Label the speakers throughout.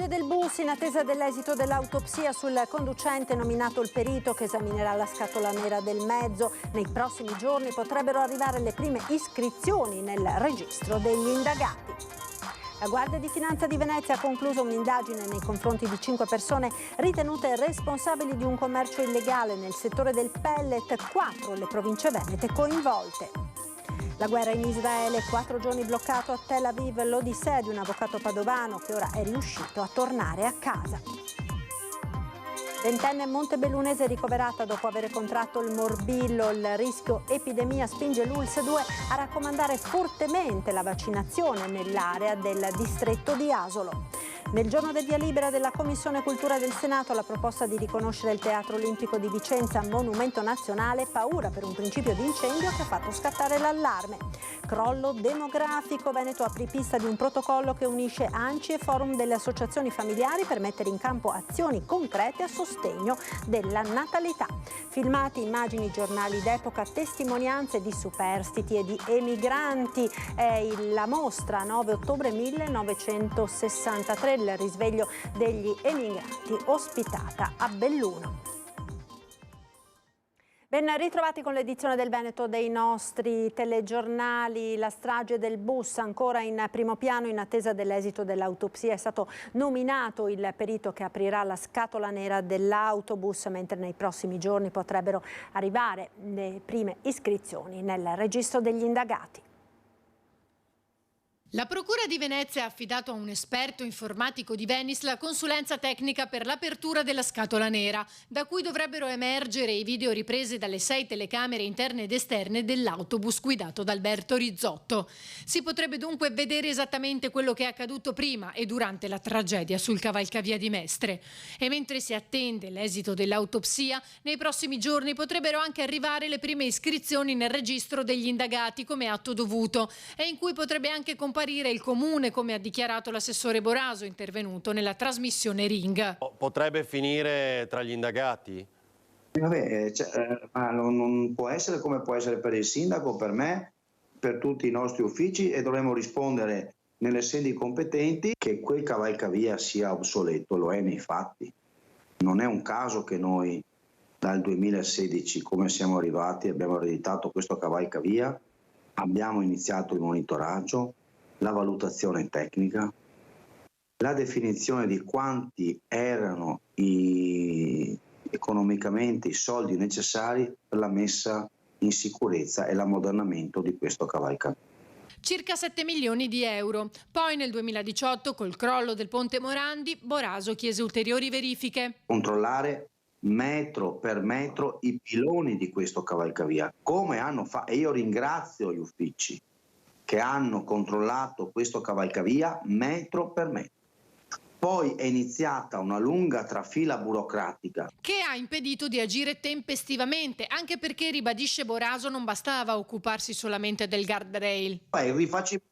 Speaker 1: strage del bus, in attesa dell'esito dell'autopsia sul conducente, nominato il perito che esaminerà la scatola nera del mezzo. Nei prossimi giorni potrebbero arrivare le prime iscrizioni nel registro degli indagati. La Guardia di Finanza di Venezia ha concluso un'indagine nei confronti di 5 persone ritenute responsabili di un commercio illegale nel settore del pellet, 4 le province venete coinvolte. La guerra in Israele, 4 giorni bloccato a Tel Aviv, l'odissea di un avvocato padovano che ora è riuscito a tornare a casa. Ventenne montebellunese ricoverata dopo aver contratto il morbillo. Il rischio epidemia spinge l'ULSS 2 a raccomandare fortemente la vaccinazione nell'area del distretto di Asolo. Nel giorno del via libera della Commissione Cultura del Senato, la proposta di riconoscere il Teatro Olimpico di Vicenza monumento nazionale, paura per un principio di incendio che ha fatto scattare l'allarme. Crollo demografico, Veneto apripista di un protocollo che unisce ANCI e Forum delle associazioni familiari per mettere in campo azioni concrete a sostegno della natalità. Filmati, immagini, giornali d'epoca, testimonianze di superstiti e di emigranti. È la mostra 9 ottobre 1963, il risveglio degli emigranti, ospitata a Belluno. Ben ritrovati con l'edizione del Veneto dei nostri telegiornali. La strage del bus ancora in primo piano in attesa dell'esito dell'autopsia. È stato nominato il perito che aprirà la scatola nera dell'autobus, mentre nei prossimi giorni potrebbero arrivare le prime iscrizioni nel registro degli indagati.
Speaker 2: La Procura di Venezia ha affidato a un esperto informatico di Venis la consulenza tecnica per l'apertura della scatola nera, da cui dovrebbero emergere i video ripresi dalle 6 telecamere interne ed esterne dell'autobus guidato da Alberto Rizzotto. Si potrebbe dunque vedere esattamente quello che è accaduto prima e durante la tragedia sul cavalcavia di Mestre. E mentre si attende l'esito dell'autopsia, nei prossimi giorni potrebbero anche arrivare le prime iscrizioni nel registro degli indagati come atto dovuto, e in cui potrebbe anche comparire il comune, come ha dichiarato l'assessore Boraso, intervenuto nella trasmissione Ring.
Speaker 3: Potrebbe finire tra gli indagati?
Speaker 4: Vabbè, ma non può essere come può essere per il sindaco, per me, per tutti i nostri uffici, e dovremo rispondere nelle sedi competenti che quel cavalcavia sia obsoleto, lo è nei fatti. Non è un caso che noi dal 2016, come siamo arrivati, abbiamo ereditato questo cavalcavia, abbiamo iniziato il monitoraggio, la valutazione tecnica, la definizione di quanti erano economicamente i soldi necessari per la messa in sicurezza e l'ammodernamento di questo cavalcavia.
Speaker 2: Circa 7 milioni di euro. Poi nel 2018, col crollo del ponte Morandi, Boraso chiese ulteriori verifiche.
Speaker 4: Controllare metro per metro i piloni di questo cavalcavia, come hanno fatto, e io ringrazio gli uffici che hanno controllato questo cavalcavia metro per metro. Poi è iniziata una lunga trafila burocratica
Speaker 2: che ha impedito di agire tempestivamente, anche perché, ribadisce Boraso, non bastava occuparsi solamente del guardrail.
Speaker 4: Il rifacimento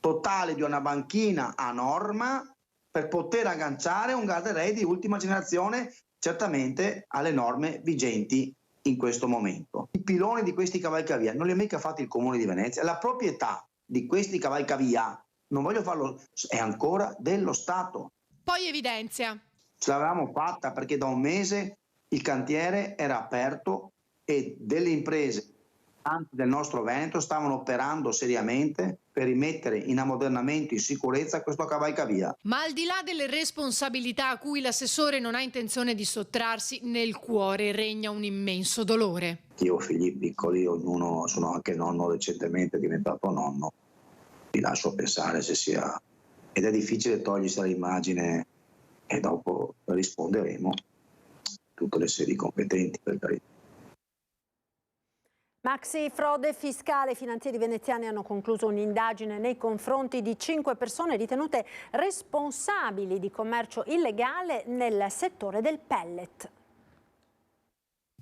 Speaker 4: totale di una banchina a norma per poter agganciare un guardrail di ultima generazione, certamente alle norme vigenti in questo momento. I piloni di questi cavalcavia non li ha mica fatti il Comune di Venezia, la proprietà di questi cavalcavia, non voglio farlo, è ancora dello Stato.
Speaker 2: Poi evidenzia:
Speaker 4: ce l'avevamo fatta perché da un mese il cantiere era aperto e delle imprese del nostro Veneto stavano operando seriamente per rimettere in ammodernamento, in sicurezza questo cavalcavia.
Speaker 2: Ma al di là delle responsabilità a cui l'assessore non ha intenzione di sottrarsi, nel cuore regna un immenso dolore.
Speaker 4: Io ho figli piccoli, ognuno, sono anche nonno, recentemente diventato nonno, vi lascio pensare se sia, ed è difficile togliersi dall'immagine, e dopo risponderemo tutte le sedi competenti, per carità.
Speaker 1: Maxi frode fiscale. I finanzieri veneziani hanno concluso un'indagine nei confronti di 5 persone ritenute responsabili di commercio illegale nel settore del pellet.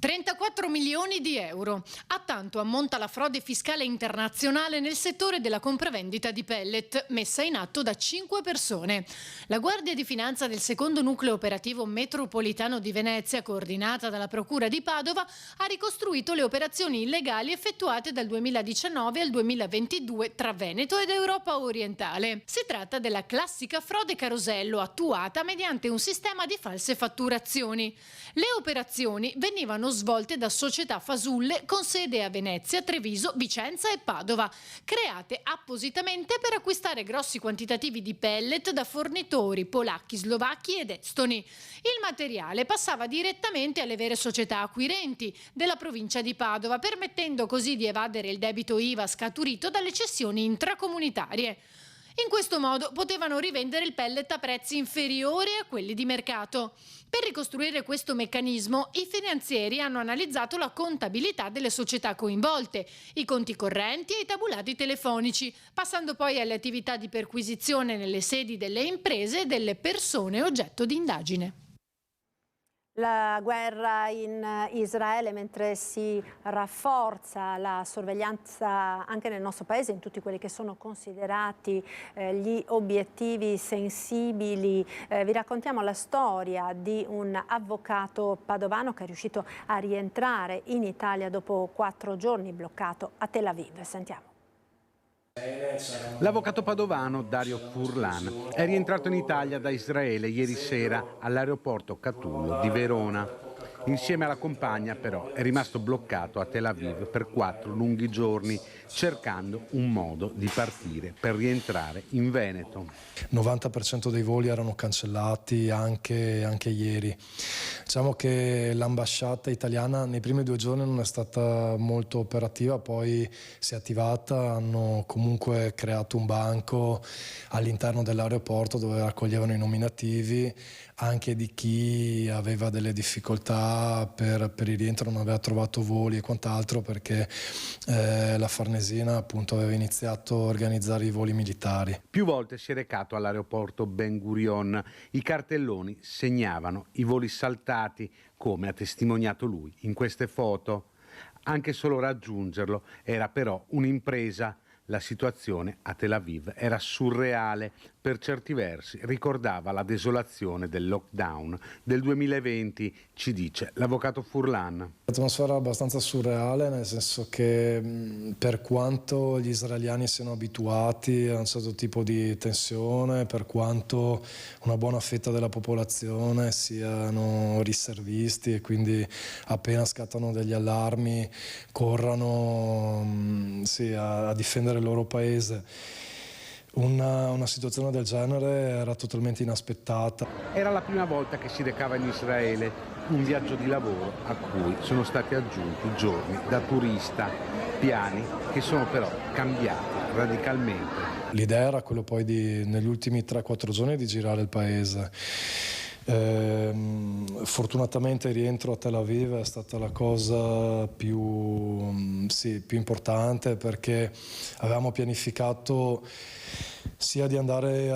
Speaker 2: 34 milioni di euro. A tanto ammonta la frode fiscale internazionale nel settore della compravendita di pellet, messa in atto da 5 persone. La Guardia di Finanza del secondo nucleo operativo metropolitano di Venezia, coordinata dalla Procura di Padova, ha ricostruito le operazioni illegali effettuate dal 2019 al 2022 tra Veneto ed Europa orientale. Si tratta della classica frode carosello attuata mediante un sistema di false fatturazioni. Le operazioni venivano svolte da società fasulle con sede a Venezia, Treviso, Vicenza e Padova, create appositamente per acquistare grossi quantitativi di pellet da fornitori polacchi, slovacchi ed estoni. Il materiale passava direttamente alle vere società acquirenti della provincia di Padova, permettendo così di evadere il debito IVA scaturito dalle cessioni intracomunitarie. In questo modo potevano rivendere il pellet a prezzi inferiori a quelli di mercato. Per ricostruire questo meccanismo, i finanzieri hanno analizzato la contabilità delle società coinvolte, i conti correnti e i tabulati telefonici, passando poi alle attività di perquisizione nelle sedi delle imprese e delle persone oggetto di indagine.
Speaker 1: La guerra in Israele, mentre si rafforza la sorveglianza anche nel nostro paese in tutti quelli che sono considerati gli obiettivi sensibili, vi raccontiamo la storia di un avvocato padovano che è riuscito a rientrare in Italia dopo 4 giorni bloccato a Tel Aviv. Sentiamo.
Speaker 5: L'avvocato padovano Dario Furlan è rientrato in Italia da Israele ieri sera all'aeroporto Catullo di Verona. Insieme alla compagna però è rimasto bloccato a Tel Aviv per 4 lunghi giorni, cercando un modo di partire per rientrare in Veneto.
Speaker 6: Il 90% dei voli erano cancellati anche ieri. Diciamo che l'ambasciata italiana nei primi 2 giorni non è stata molto operativa, poi si è attivata, hanno comunque creato un banco all'interno dell'aeroporto dove raccoglievano i nominativi anche di chi aveva delle difficoltà per il rientro, non aveva trovato voli e quant'altro, perché la Farnesina appunto aveva iniziato a organizzare i voli militari.
Speaker 5: Più volte si è recato all'aeroporto Ben Gurion. I cartelloni segnavano i voli saltati, come ha testimoniato lui in queste foto. Anche solo raggiungerlo era però un'impresa. La situazione a Tel Aviv era surreale, per certi versi ricordava la desolazione del lockdown del 2020, ci dice l'avvocato Furlan.
Speaker 6: L'atmosfera è abbastanza surreale, nel senso che per quanto gli israeliani siano abituati a un certo tipo di tensione, per quanto una buona fetta della popolazione siano riservisti e quindi appena scattano degli allarmi corrano a difendere il loro paese. Una situazione del genere era totalmente inaspettata.
Speaker 5: Era la prima volta che si recava in Israele, un viaggio di lavoro a cui sono stati aggiunti giorni da turista, piani che sono però cambiati radicalmente.
Speaker 6: L'idea era quello poi negli ultimi 3-4 giorni di girare il paese. Fortunatamente il rientro a Tel Aviv è stata la cosa più importante, perché avevamo pianificato sia di andare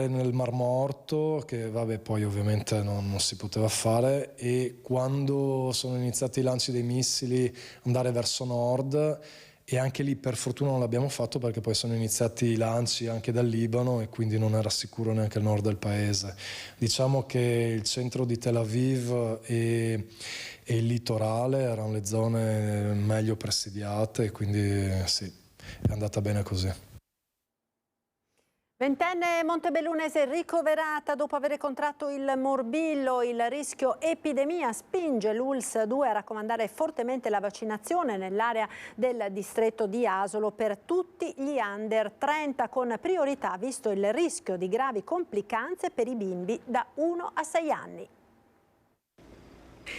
Speaker 6: nel Mar Morto, che poi ovviamente non si poteva fare, e quando sono iniziati i lanci dei missili andare verso nord. E anche lì per fortuna non l'abbiamo fatto, perché poi sono iniziati i lanci anche dal Libano e quindi non era sicuro neanche il nord del paese. Diciamo che il centro di Tel Aviv e il litorale erano le zone meglio presidiate, e quindi sì, è andata bene così.
Speaker 1: 20enne montebellunese ricoverata dopo aver contratto il morbillo. Il rischio epidemia spinge l'ULSS 2 a raccomandare fortemente la vaccinazione nell'area del distretto di Asolo per tutti gli under 30, con priorità visto il rischio di gravi complicanze per i bimbi da 1 a 6 anni.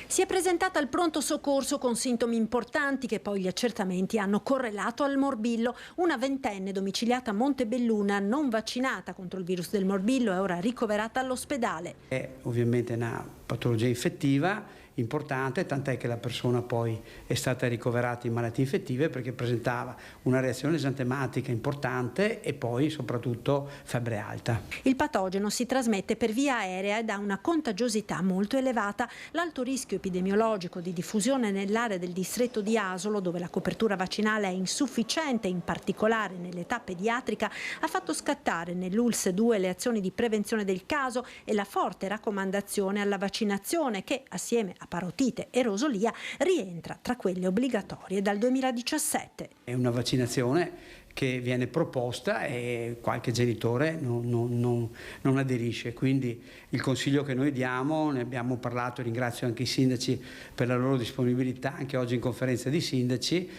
Speaker 1: Si è presentata al pronto soccorso con sintomi importanti che poi gli accertamenti hanno correlato al morbillo. Una 20enne domiciliata a Montebelluna, non vaccinata contro il virus del morbillo, è ora ricoverata all'ospedale.
Speaker 7: È ovviamente una patologia infettiva importante, tant'è che la persona poi è stata ricoverata in malattie infettive perché presentava una reazione esantematica importante e poi soprattutto febbre alta.
Speaker 1: Il patogeno si trasmette per via aerea ed ha una contagiosità molto elevata. L'alto rischio epidemiologico di diffusione nell'area del distretto di Asolo, dove la copertura vaccinale è insufficiente, in particolare nell'età pediatrica, ha fatto scattare nell'ULSS 2 le azioni di prevenzione del caso e la forte raccomandazione alla vaccinazione che, assieme a parotite e rosolia, rientra tra quelle obbligatorie dal 2017.
Speaker 7: È una vaccinazione che viene proposta e qualche genitore non aderisce, quindi il consiglio che noi diamo, ne abbiamo parlato, ringrazio anche i sindaci per la loro disponibilità, anche oggi in conferenza di sindaci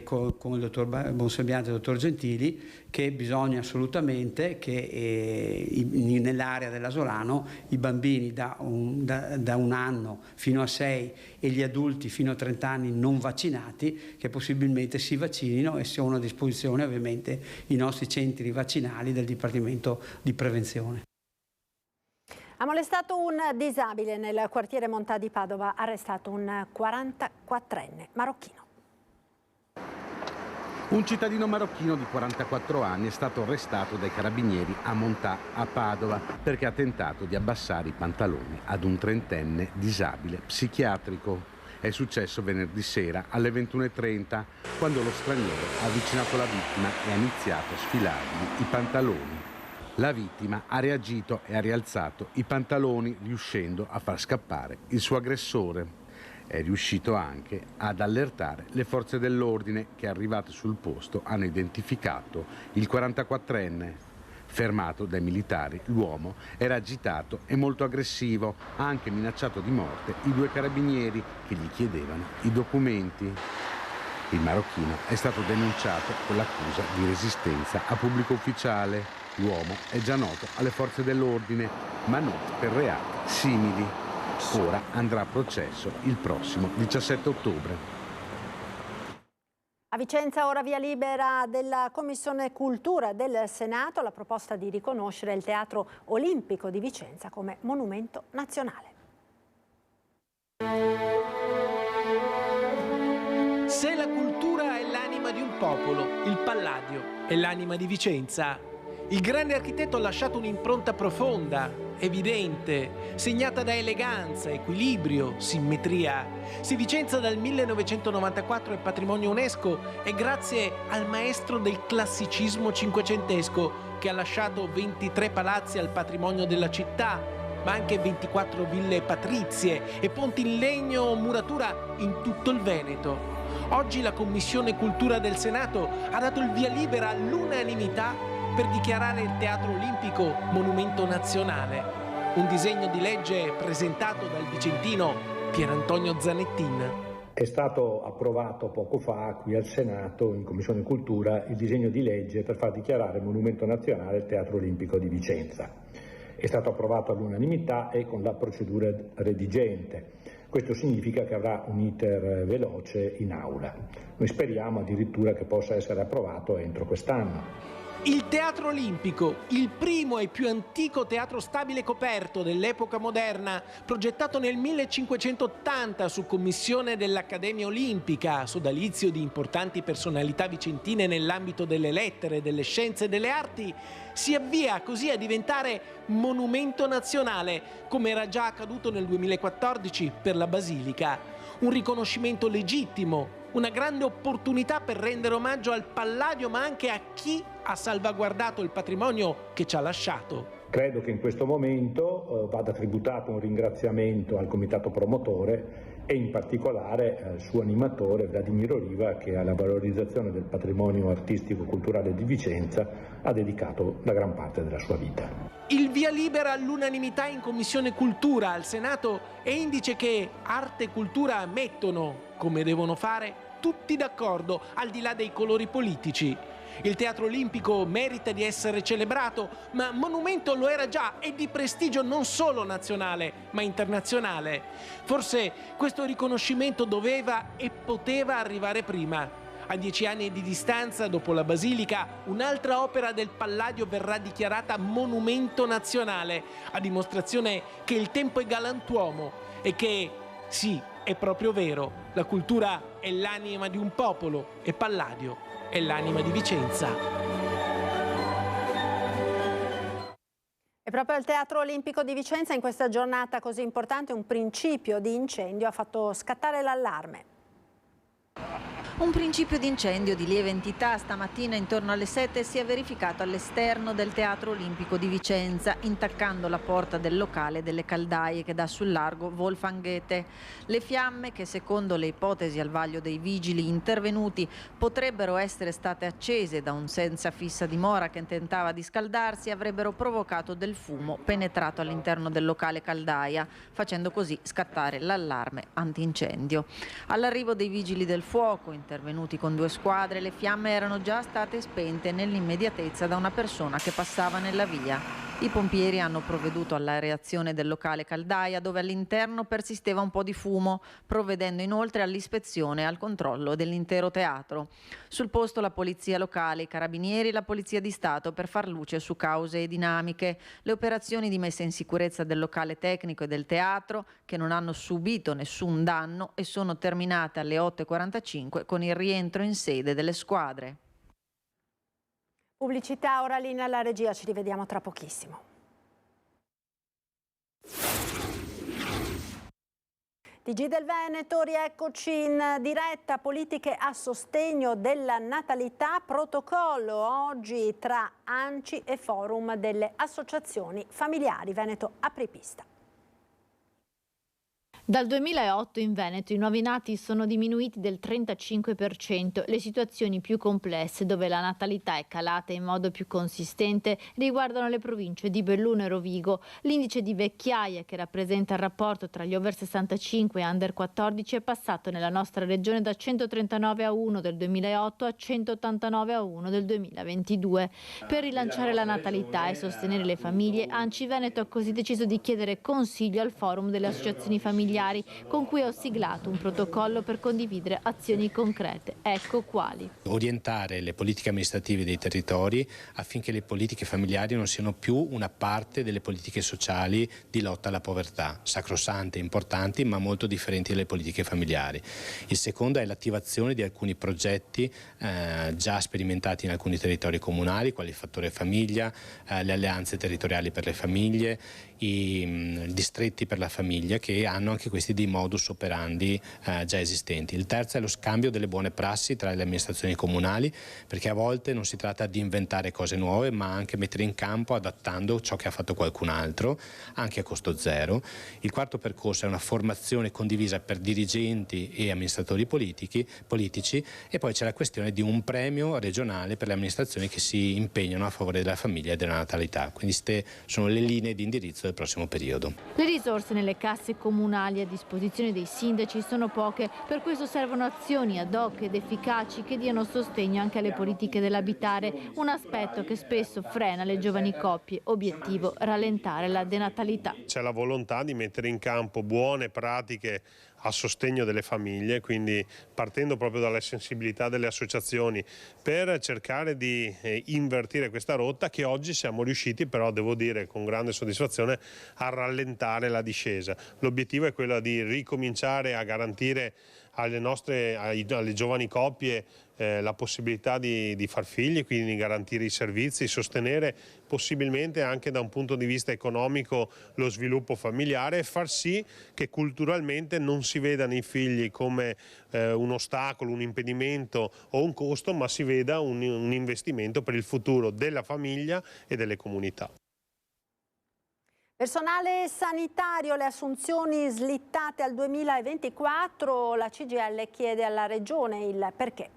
Speaker 7: con il dottor Bonsembiante e il dottor Gentili, che bisogna assolutamente che nell'area dell'Asolano i bambini da un anno fino a 6 e gli adulti fino a 30 anni non vaccinati, che possibilmente si vaccinino e sono a disposizione ovviamente i nostri centri vaccinali del Dipartimento di Prevenzione.
Speaker 1: Ha molestato un disabile nel quartiere Montà di Padova, arrestato un 44enne marocchino.
Speaker 5: Un cittadino marocchino di 44 anni è stato arrestato dai carabinieri a Montà a Padova perché ha tentato di abbassare i pantaloni ad un 30enne disabile psichiatrico. È successo venerdì sera alle 21:30 quando lo straniero ha avvicinato la vittima e ha iniziato a sfilargli i pantaloni. La vittima ha reagito e ha rialzato i pantaloni riuscendo a far scappare il suo aggressore. È riuscito anche ad allertare le forze dell'ordine che, arrivate sul posto, hanno identificato il 44enne. Fermato dai militari, l'uomo era agitato e molto aggressivo, ha anche minacciato di morte i 2 carabinieri che gli chiedevano i documenti. Il marocchino è stato denunciato con l'accusa di resistenza a pubblico ufficiale. L'uomo è già noto alle forze dell'ordine, ma non per reati simili. Ora andrà a processo il prossimo 17 ottobre.
Speaker 1: A Vicenza ora via libera della Commissione Cultura del Senato la proposta di riconoscere il Teatro Olimpico di Vicenza come monumento nazionale.
Speaker 8: Se la cultura è l'anima di un popolo, il Palladio è l'anima di Vicenza. Il grande architetto ha lasciato un'impronta profonda, evidente, segnata da eleganza, equilibrio, simmetria. Se Vicenza dal 1994 è patrimonio UNESCO è grazie al maestro del classicismo cinquecentesco che ha lasciato 23 palazzi al patrimonio della città, ma anche 24 ville patrizie e ponti in legno o muratura in tutto il Veneto. Oggi la Commissione Cultura del Senato ha dato il via libera all'unanimità per dichiarare il Teatro Olimpico monumento nazionale. Un disegno di legge presentato dal vicentino Pierantonio Zanettin.
Speaker 9: È stato approvato poco fa qui al Senato, in Commissione Cultura, il disegno di legge per far dichiarare monumento nazionale il Teatro Olimpico di Vicenza. È stato approvato all'unanimità e con la procedura redigente. Questo significa che avrà un iter veloce in aula. Noi speriamo addirittura che possa essere approvato entro quest'anno.
Speaker 8: Il Teatro Olimpico, il primo e più antico teatro stabile coperto dell'epoca moderna, progettato nel 1580 su commissione dell'Accademia Olimpica, sodalizio di importanti personalità vicentine nell'ambito delle lettere, delle scienze e delle arti, si avvia così a diventare monumento nazionale, come era già accaduto nel 2014 per la Basilica. Un riconoscimento legittimo, una grande opportunità per rendere omaggio al Palladio, ma anche a chi ha salvaguardato il patrimonio che ci ha lasciato.
Speaker 9: Credo che in questo momento vada tributato un ringraziamento al comitato promotore e in particolare al suo animatore Vladimiro Riva, che alla valorizzazione del patrimonio artistico-culturale di Vicenza ha dedicato la gran parte della sua vita.
Speaker 8: Il via libera all'unanimità in Commissione Cultura al Senato è indice che arte e cultura mettono, come devono fare, tutti d'accordo, al di là dei colori politici. Il Teatro Olimpico merita di essere celebrato, ma monumento lo era già e di prestigio non solo nazionale, ma internazionale. Forse questo riconoscimento doveva e poteva arrivare prima. A 10 anni di distanza, dopo la Basilica, un'altra opera del Palladio verrà dichiarata monumento nazionale, a dimostrazione che il tempo è galantuomo e che Sì, è proprio vero, la cultura è l'anima di un popolo e Palladio è l'anima di Vicenza.
Speaker 1: E proprio al Teatro Olimpico di Vicenza, in questa giornata così importante, un principio di incendio ha fatto scattare l'allarme.
Speaker 10: Un principio di incendio di lieve entità stamattina intorno alle 7 si è verificato all'esterno del Teatro Olimpico di Vicenza, intaccando la porta del locale delle caldaie che dà sul largo Wolfangete. Le fiamme, che secondo le ipotesi al vaglio dei vigili intervenuti potrebbero essere state accese da un senza fissa dimora che tentava di scaldarsi, avrebbero provocato del fumo penetrato all'interno del locale caldaia, facendo così scattare l'allarme antincendio. All'arrivo dei vigili del fuoco, intervenuti con 2 squadre, le fiamme erano già state spente nell'immediatezza da una persona che passava nella via. I pompieri hanno provveduto all'areazione del locale caldaia, dove all'interno persisteva un po' di fumo, provvedendo inoltre all'ispezione e al controllo dell'intero teatro. Sul posto la polizia locale, i carabinieri e la polizia di Stato per far luce su cause e dinamiche. Le operazioni di messa in sicurezza del locale tecnico e del teatro, che non hanno subito nessun danno e sono terminate alle 8:45 con il rientro in sede delle squadre.
Speaker 1: Pubblicità, ora linea alla regia, ci rivediamo tra pochissimo. TG del Veneto, rieccoci in diretta. Politiche a sostegno della natalità, protocollo oggi tra ANCI e Forum delle associazioni familiari. Veneto apripista.
Speaker 11: Dal 2008 in Veneto i nuovi nati sono diminuiti del 35%. Le situazioni più complesse, dove la natalità è calata in modo più consistente, riguardano le province di Belluno e Rovigo. L'indice di vecchiaia, che rappresenta il rapporto tra gli over 65 e under 14, è passato nella nostra regione da 139:1 del 2008 a 189:1 del 2022. Per rilanciare la natalità e sostenere le famiglie, ANCI Veneto ha così deciso di chiedere consiglio al Forum delle associazioni familiari, con cui ho siglato un protocollo per condividere azioni concrete. Ecco quali.
Speaker 12: Orientare le politiche amministrative dei territori affinché le politiche familiari non siano più una parte delle politiche sociali di lotta alla povertà, sacrosante, importanti ma molto differenti dalle politiche familiari. Il secondo è l'attivazione di alcuni progetti già sperimentati in alcuni territori comunali, quali il fattore famiglia, le alleanze territoriali per le famiglie, i distretti per la famiglia, che hanno anche questi dei modus operandi già esistenti. Il terzo è lo scambio delle buone prassi tra le amministrazioni comunali, perché a volte non si tratta di inventare cose nuove, ma anche mettere in campo adattando ciò che ha fatto qualcun altro, anche a costo zero. Il quarto percorso è una formazione condivisa per dirigenti e amministratori politici, e poi c'è la questione di un premio regionale per le amministrazioni che si impegnano a favore della famiglia e della natalità. Quindi queste sono le linee di indirizzo del prossimo periodo.
Speaker 11: Le risorse nelle casse comunali a disposizione dei sindaci sono poche, per questo servono azioni ad hoc ed efficaci che diano sostegno anche alle politiche dell'abitare, un aspetto che spesso frena le giovani coppie. Obiettivo: rallentare la denatalità.
Speaker 13: C'è la volontà di mettere in campo buone pratiche a sostegno delle famiglie, quindi partendo proprio dalle sensibilità delle associazioni, per cercare di invertire questa rotta che oggi siamo riusciti, però devo dire con grande soddisfazione, a rallentare la discesa. L'obiettivo è quello di ricominciare a garantire alle giovani coppie la possibilità di far figli, quindi garantire i servizi, sostenere possibilmente anche da un punto di vista economico lo sviluppo familiare e far sì che culturalmente non si vedano i figli come un ostacolo, un impedimento o un costo, ma si veda un investimento per il futuro della famiglia e delle comunità.
Speaker 1: Personale sanitario, le assunzioni slittate al 2024, la CGIL chiede alla Regione il perché.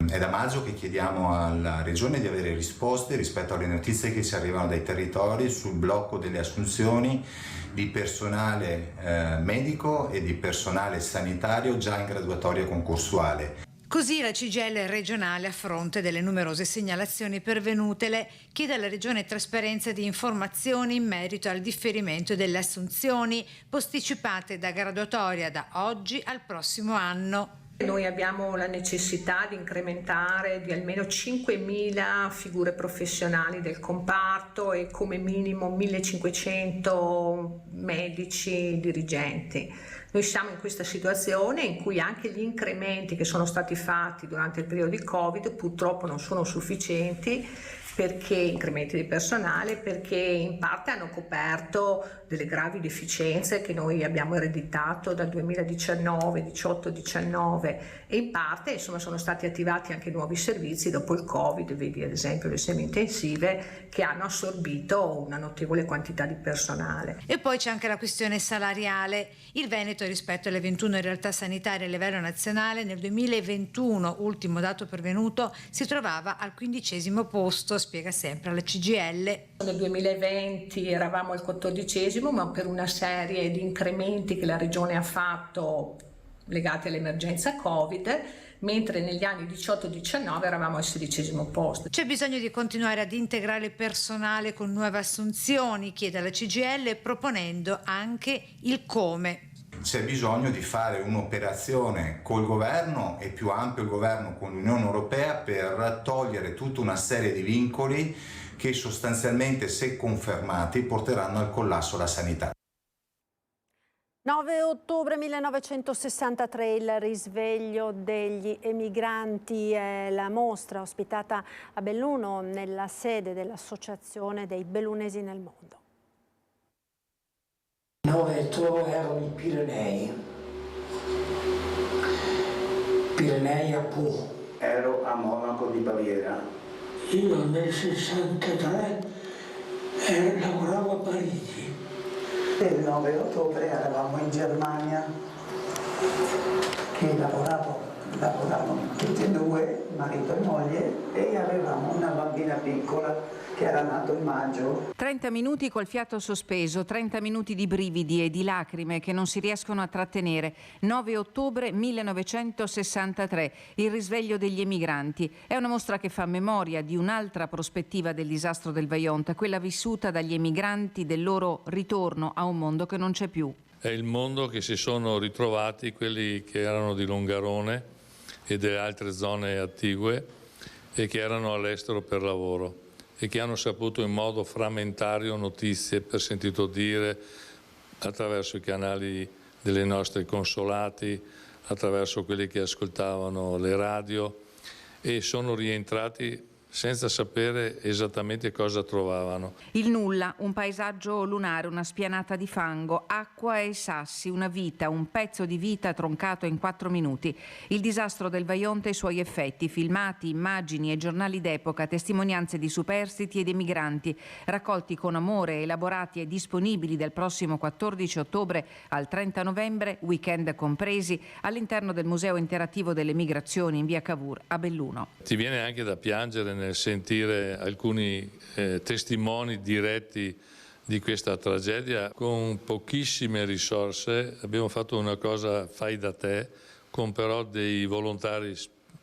Speaker 14: È da maggio che chiediamo alla Regione di avere risposte rispetto alle notizie che ci arrivano dai territori sul blocco delle assunzioni di personale medico e di personale sanitario già in graduatoria concorsuale.
Speaker 15: Così la CGIL regionale, a fronte delle numerose segnalazioni pervenutele, chiede alla Regione trasparenza di informazioni in merito al differimento delle assunzioni posticipate da graduatoria da oggi al prossimo anno.
Speaker 16: Noi abbiamo la necessità di incrementare di almeno 5.000 figure professionali del comparto e come minimo 1.500 medici dirigenti. Noi siamo in questa situazione in cui anche gli incrementi che sono stati fatti durante il periodo di Covid purtroppo non sono sufficienti, perché incrementi di personale, perché in parte hanno coperto delle gravi deficienze che noi abbiamo ereditato dal 2019, 18-19 e in parte insomma sono stati attivati anche nuovi servizi dopo il Covid, vedi ad esempio le semi-intensive, che hanno assorbito una notevole quantità di personale.
Speaker 15: E poi c'è anche la questione salariale. Il Veneto rispetto alle 21 realtà sanitarie a livello nazionale nel 2021, ultimo dato pervenuto, si trovava al 15° posto, spiega sempre la CGIL.
Speaker 16: Nel 2020 eravamo al 14°, ma per una serie di incrementi che la Regione ha fatto legati all'emergenza Covid, mentre negli anni 18-19 eravamo al 16° posto.
Speaker 15: C'è bisogno di continuare ad integrare personale con nuove assunzioni, chiede la CGIL, proponendo anche il come.
Speaker 14: C'è bisogno di fare un'operazione col governo e più ampio il governo con l'Unione Europea per togliere tutta una serie di vincoli che sostanzialmente, se confermati, porteranno al collasso la sanità.
Speaker 1: 9 ottobre 1963, il risveglio degli emigranti, è la mostra ospitata a Belluno nella sede dell'Associazione dei Bellunesi nel mondo.
Speaker 17: 9 ottobre ero nei Pirenei a Pau.
Speaker 18: Ero a Monaco di Baviera.
Speaker 17: Io nel 63 lavoravo a Parigi.
Speaker 18: Il 9 ottobre eravamo in Germania, che lavoravamo tutti e due, marito e moglie, e avevamo una bambina piccola che era nato in maggio.
Speaker 19: 30 minuti col fiato sospeso, 30 minuti di brividi e di lacrime che non si riescono a trattenere. 9 ottobre 1963, il risveglio degli emigranti. È una mostra che fa memoria di un'altra prospettiva del disastro del Vajont, quella vissuta dagli emigranti del loro ritorno a un mondo che non c'è più.
Speaker 20: È il mondo che si sono ritrovati quelli che erano di Longarone e delle altre zone attigue e che erano all'estero per lavoro e che hanno saputo in modo frammentario notizie per sentito dire attraverso i canali dei nostri consolati, attraverso quelli che ascoltavano le radio, e sono rientrati senza sapere esattamente cosa trovavano.
Speaker 19: Il nulla, un paesaggio lunare, una spianata di fango, acqua e sassi, una vita, un pezzo di vita troncato in 4 minuti. Il disastro del Vajont e i suoi effetti, filmati, immagini e giornali d'epoca, testimonianze di superstiti ed emigranti, raccolti con amore, elaborati e disponibili dal prossimo 14 ottobre al 30 novembre, weekend compresi, all'interno del Museo Interattivo delle Migrazioni in via Cavour a Belluno.
Speaker 20: Ti viene anche da piangere nel sentire alcuni testimoni diretti di questa tragedia. Con pochissime risorse abbiamo fatto una cosa fai da te, con però dei volontari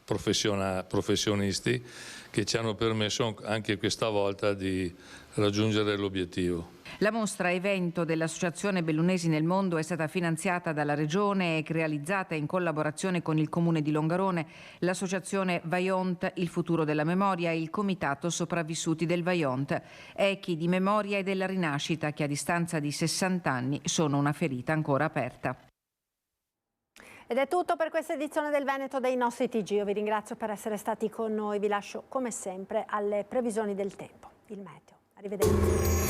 Speaker 20: professionisti che ci hanno permesso anche questa volta di raggiungere l'obiettivo.
Speaker 19: La mostra evento dell'Associazione Bellunesi nel mondo è stata finanziata dalla Regione e realizzata in collaborazione con il Comune di Longarone, l'Associazione Vajont, il futuro della memoria e il Comitato Sopravvissuti del Vajont, echi di memoria e della rinascita che a distanza di 60 anni sono una ferita ancora aperta.
Speaker 1: Ed è tutto per questa edizione del Veneto dei nostri TG. Io vi ringrazio per essere stati con noi, vi lascio come sempre alle previsioni del tempo, il meteo. Arrivederci.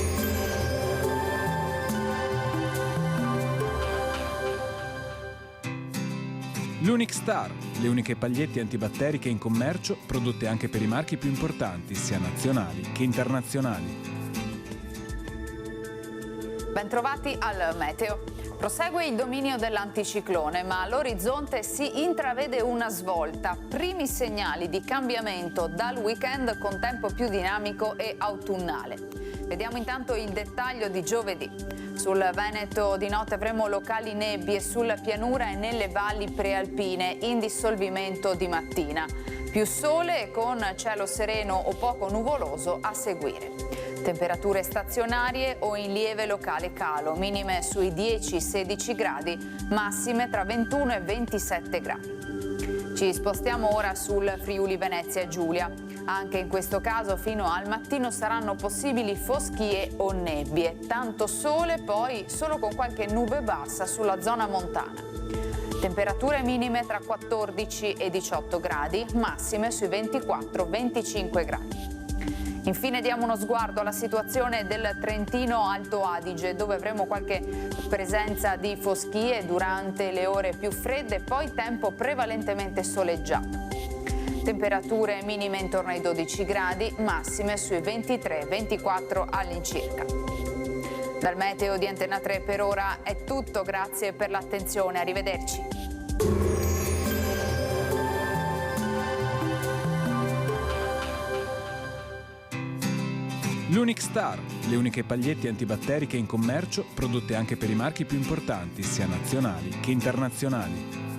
Speaker 21: L'Unic Star, le uniche pagliette antibatteriche in commercio, prodotte anche per i marchi più importanti, sia nazionali che internazionali.
Speaker 22: Bentrovati al meteo. Prosegue il dominio dell'anticiclone, ma all'orizzonte si intravede una svolta. Primi segnali di cambiamento dal weekend con tempo più dinamico e autunnale. Vediamo intanto il dettaglio di giovedì. Sul Veneto di notte avremo locali nebbie sulla pianura e nelle valli prealpine in dissolvimento di mattina. Più sole con cielo sereno o poco nuvoloso a seguire. Temperature stazionarie o in lieve locale calo, minime sui 10-16 gradi, massime tra 21 e 27 gradi. Ci spostiamo ora sul Friuli Venezia Giulia. Anche in questo caso fino al mattino saranno possibili foschie o nebbie, tanto sole poi solo con qualche nube bassa sulla zona montana. Temperature minime tra 14 e 18 gradi, massime sui 24-25 gradi. Infine diamo uno sguardo alla situazione del Trentino Alto Adige, dove avremo qualche presenza di foschie durante le ore più fredde, poi tempo prevalentemente soleggiato. Temperature minime intorno ai 12 gradi, massime sui 23-24 all'incirca. Dal meteo di Antena 3 per ora è tutto, grazie per l'attenzione, arrivederci.
Speaker 21: L'Unic Star, le uniche pagliette antibatteriche in commercio prodotte anche per i marchi più importanti, sia nazionali che internazionali.